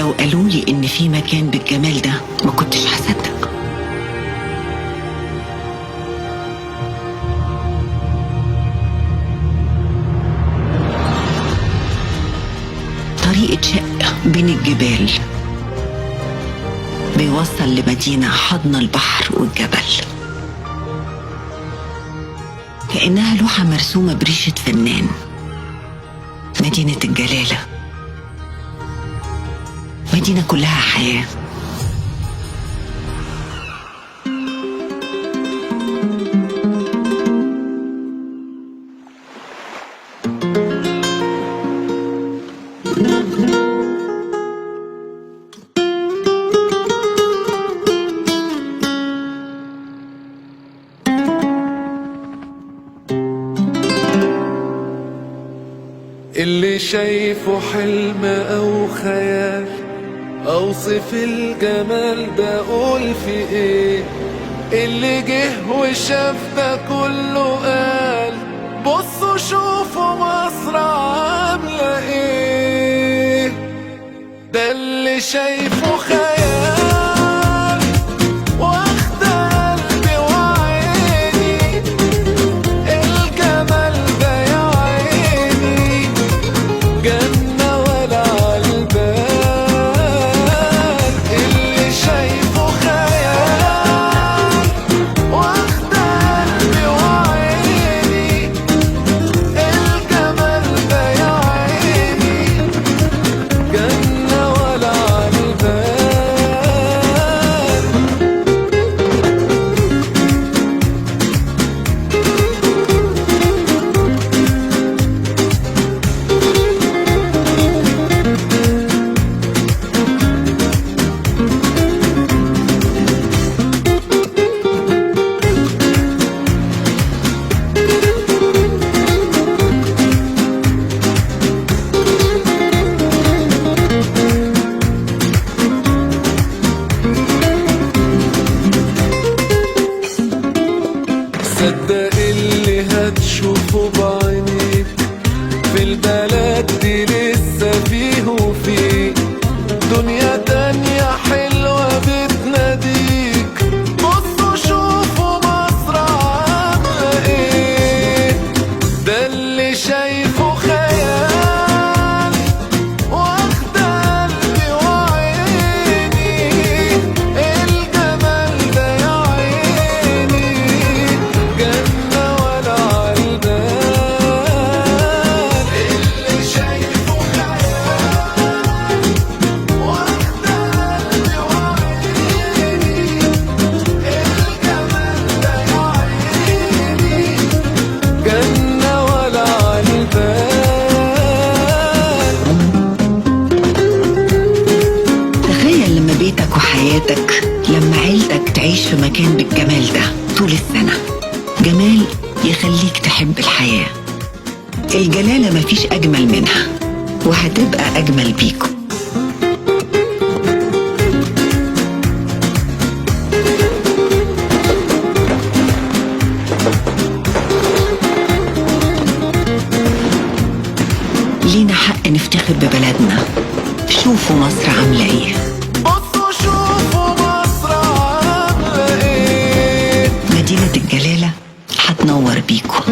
لو قالولي إن في مكان بالجمال ده ما كنتش هصدق. طريق شق بين الجبال بيوصل لمدينة حضن البحر والجبل، كأنها لوحة مرسومة بريشة فنان. مدينة الجلالة، مدينة كلها حياة. اللي شايفه حلم أو خيال، أوصف الجمال ده أقول في إيه؟ اللي جه وشاف ده كله قال بصوا شوفوا مصر عاملة إيه. ده اللي شايفه خيال واخد قلبي وعيني، الجمال ده يا عيني جنة ولا عالبال. اللي شايفه خيال واخد قلبي وعيني، الجمال ده يا عيني جنة ولا عالبال. صدق اللي هتشوفه بعينيك، في البلد دي لسه فيه وفيه دنيا تانية حلوة بتناديك. بصوا شوفوا مصر عاملة ايه. ده اللي شايفه خيال واخد قلبي وعيني، الجمال ده يا عيني جنة ولا عالبال. اللي شايفه خيال واخد قلبي وعيني، الجمال ده يا عيني جنة ولا عالبال. تخيل لما بيتك وحياتك، لما عيلتك تعيش في مكان بالجمال ده طول السنة. جمال يخليك تحب الحياة. الجلالة مفيش أجمل منها، وهتبقى أجمل بيكم. لينا حق نفتخر ببلدنا. شوفوا مصر عاملة ايه. بصوا شوفوا مصر عاملة ايه. مدينة الجلالة هتنور بيكم.